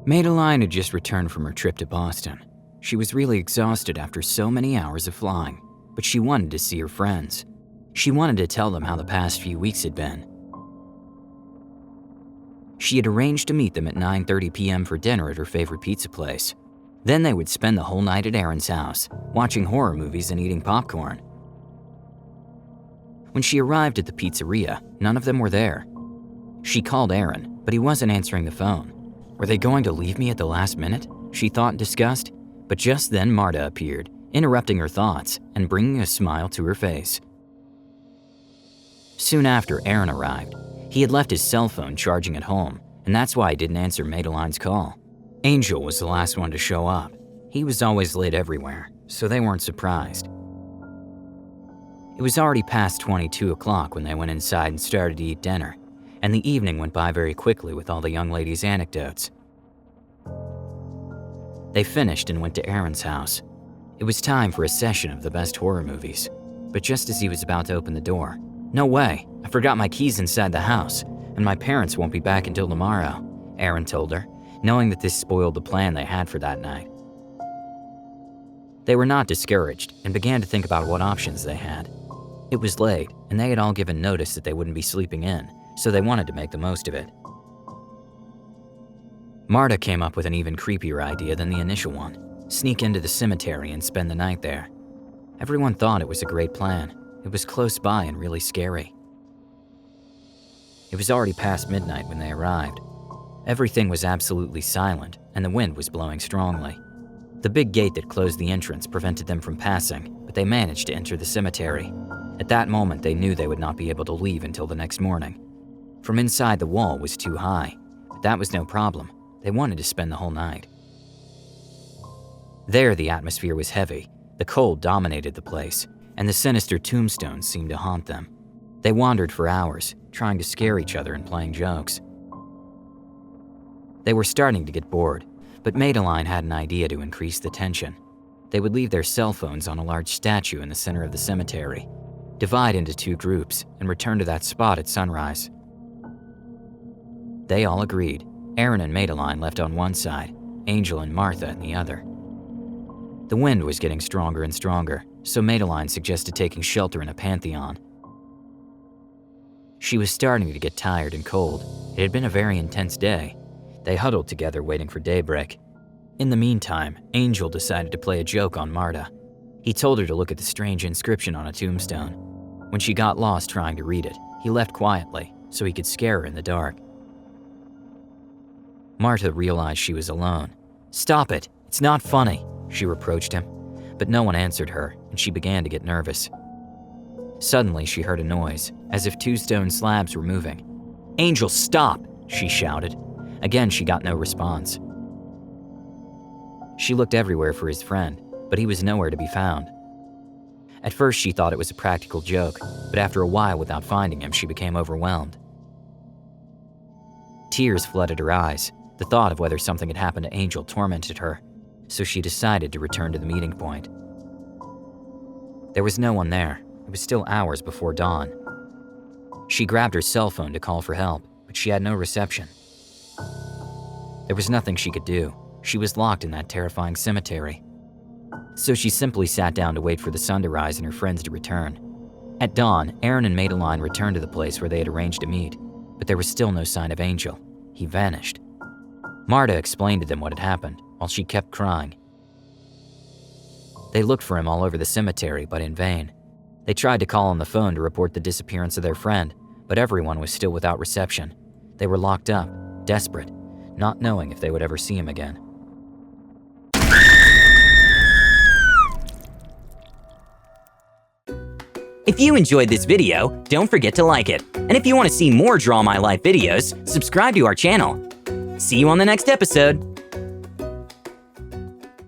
Madeline had just returned from her trip to Boston. She was really exhausted after so many hours of flying, but she wanted to see her friends. She wanted to tell them how the past few weeks had been. She had arranged to meet them at 9:30 p.m. for dinner at her favorite pizza place. Then they would spend the whole night at Aaron's house, watching horror movies and eating popcorn. When she arrived at the pizzeria, none of them were there. She called Aaron, but he wasn't answering the phone. Were they going to leave me at the last minute? She thought in disgust. But just then Marta appeared, interrupting her thoughts and bringing a smile to her face. Soon after, Aaron arrived. He had left his cell phone charging at home, and that's why he didn't answer Madeline's call. Angel was the last one to show up. He was always late everywhere, so they weren't surprised. It was already past 22 o'clock when they went inside and started to eat dinner, and the evening went by very quickly with all the young ladies' anecdotes. They finished and went to Aaron's house. It was time for a session of the best horror movies, but just as he was about to open the door, "No way, I forgot my keys inside the house, and my parents won't be back until tomorrow," Aaron told her, knowing that this spoiled the plan they had for that night. They were not discouraged and began to think about what options they had. It was late, and they had all given notice that they wouldn't be sleeping in, so they wanted to make the most of it. Marta came up with an even creepier idea than the initial one: sneak into the cemetery and spend the night there. Everyone thought it was a great plan. It was close by and really scary. It was already past midnight when they arrived. Everything was absolutely silent, and the wind was blowing strongly. The big gate that closed the entrance prevented them from passing, but they managed to enter the cemetery. At that moment, they knew they would not be able to leave until the next morning. From inside, the wall was too high, but that was no problem. They wanted to spend the whole night. There, the atmosphere was heavy. The cold dominated the place, and the sinister tombstones seemed to haunt them. They wandered for hours, trying to scare each other and playing jokes. They were starting to get bored, but Madeline had an idea to increase the tension. They would leave their cell phones on a large statue in the center of the cemetery, divide into two groups, and return to that spot at sunrise. They all agreed. Aaron and Madeline left on one side, Angel and Martha on the other. The wind was getting stronger and stronger, so Madeline suggested taking shelter in a pantheon. She was starting to get tired and cold. It had been a very intense day. They huddled together waiting for daybreak. In the meantime, Angel decided to play a joke on Marta. He told her to look at the strange inscription on a tombstone. When she got lost trying to read it, he left quietly so he could scare her in the dark. Marta realized she was alone. "Stop it, it's not funny," she reproached him. But no one answered her, and she began to get nervous. Suddenly, she heard a noise, as if two stone slabs were moving. "Angel, stop!" she shouted. Again, she got no response. She looked everywhere for his friend, but he was nowhere to be found. At first, she thought it was a practical joke, but after a while without finding him, she became overwhelmed. Tears flooded her eyes. The thought of whether something had happened to Angel tormented her, so she decided to return to the meeting point. There was no one there. It was still hours before dawn. She grabbed her cell phone to call for help, but she had no reception. There was nothing she could do. She was locked in that terrifying cemetery. So she simply sat down to wait for the sun to rise and her friends to return. At dawn, Aaron and Madeline returned to the place where they had arranged to meet, but there was still no sign of Angel. He vanished. Marta explained to them what had happened, while she kept crying. They looked for him all over the cemetery, but in vain. They tried to call on the phone to report the disappearance of their friend, but everyone was still without reception. They were locked up, desperate, not knowing if they would ever see him again. If you enjoyed this video, don't forget to like it. And if you want to see more Draw My Life videos, subscribe to our channel. See you on the next episode.